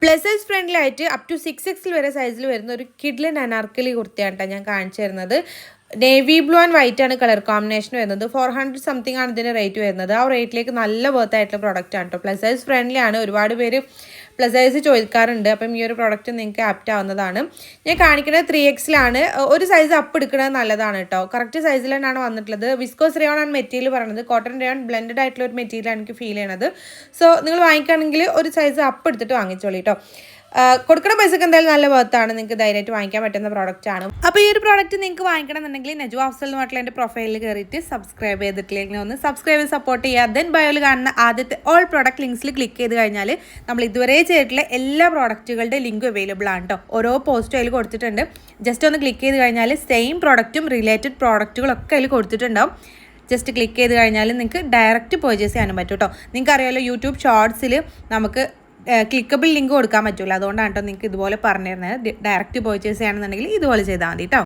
Plus size friendly ആയിട്ട് up to 6X വരെ സൈസിൽ വരുന്ന ഒരു കിഡ്ലൻ അനാർക്കലി കുർത്തിയാണ് കേട്ടോ ഞാൻ കാണിച്ചു തരുന്നത്. നേവി ബ്ലൂ ആൻഡ് വൈറ്റ് ആണ് കളർ കോമ്പിനേഷൻ വരുന്നത്. 400 സംതിങ് ആണ് ഇതിൻ്റെ റേറ്റ് വരുന്നത്. ആ റേറ്റിലേക്ക് നല്ല വർത്ത് ആയിട്ടുള്ള പ്രോഡക്റ്റ് ആണ് കേട്ടോ. പ്ലസ് സൈസ് ഫ്രണ്ട്ലി ആണ്. ഒരുപാട് പേര് പ്ലസ് സൈസ് ചോദിക്കാറുണ്ട്. അപ്പം ഈ ഒരു പ്രോഡക്റ്റ് നിങ്ങൾക്ക് ആപ്റ്റ് ആവുന്നതാണ്. ഞാൻ കാണിക്കുന്നത് 3Xലാണ്. ഒരു സൈസ് അപ്പ് എടുക്കുന്നത് നല്ലതാണ് കേട്ടോ. കറക്റ്റ് സൈസിൽ തന്നെയാണ് വന്നിട്ടുള്ളത്. വിസ്കോസ് റയോൺ ആണ് മെറ്റീരിയൽ പറയുന്നത്. കോട്ടൺ റയോൺ ബ്ലെൻഡഡ് ആയിട്ടുള്ള ഒരു മെറ്റീരിയലാണ് എനിക്ക് ഫീൽ ചെയ്യണത്. സോ നിങ്ങൾ വാങ്ങിക്കുകയാണെങ്കിൽ ഒരു സൈസ് അപ്പ് എടുത്തിട്ട് വാങ്ങിച്ചോളൂ കേട്ടോ. കൊടുക്കുന്ന പൈസക്ക് എന്തായാലും നല്ല വർത്താണ്. നിങ്ങൾക്ക് ധൈര്യമായിട്ട് വാങ്ങിക്കാൻ പറ്റുന്ന പ്രോഡക്റ്റ് ആണ്. അപ്പോൾ ഈ ഒരു പ്രോഡക്റ്റ് നിങ്ങൾക്ക് വാങ്ങിക്കണമെന്നുണ്ടെങ്കിൽ നജു അഫ്സൽ എന്ന് പറഞ്ഞിട്ടുള്ള എൻ്റെ പ്രൊഫൈലിൽ കയറിയിട്ട് സബ്സ്ക്രൈബ് ചെയ്തിട്ടില്ലെങ്കിൽ ഒന്ന് സബ്സ്ക്രൈബ് സപ്പോർട്ട് ചെയ്യുക. ദെൻ ബയോയിൽ കാണുന്ന ആദ്യത്തെ ഓൾ പ്രോഡക്റ്റ് ലിങ്ക്സിൽ ക്ലിക്ക് ചെയ്ത് കഴിഞ്ഞാൽ നമ്മൾ ഇതുവരെ ചെയ്തിട്ടുള്ള എല്ലാ പ്രോഡക്റ്റുകളുടെ ലിങ്കും അവൈലബിൾ ആണ് കേട്ടോ. ഓരോ പോസ്റ്റും അതിൽ കൊടുത്തിട്ടുണ്ട്. ജസ്റ്റ് ഒന്ന് ക്ലിക്ക് ചെയ്ത് കഴിഞ്ഞാൽ സെയിം പ്രോഡക്റ്റും റിലേറ്റഡ് പ്രോഡക്റ്റുകളൊക്കെ അതിൽ കൊടുത്തിട്ടുണ്ടാവും. ജസ്റ്റ് ക്ലിക്ക് ചെയ്ത് കഴിഞ്ഞാൽ നിങ്ങൾക്ക് ഡയറക്റ്റ് പർച്ചേസ് ചെയ്യാനും പറ്റും കേട്ടോ. നിങ്ങൾക്ക് അറിയാമല്ലോ യൂട്യൂബ് ഷോർട്സിൽ നമുക്ക് ക്ലിക്കബിൾ ലിങ്ക് കൊടുക്കാൻ പറ്റില്ല. അതുകൊണ്ടാണ് കേട്ടോ നിങ്ങൾക്ക് ഇതുപോലെ പറഞ്ഞു തരുന്നത്. ഡയറക്റ്റ് പർച്ചേസ് ചെയ്യുകയാണെന്നുണ്ടെങ്കിൽ ഇതുപോലെ ചെയ്താൽ മതി കേട്ടോ.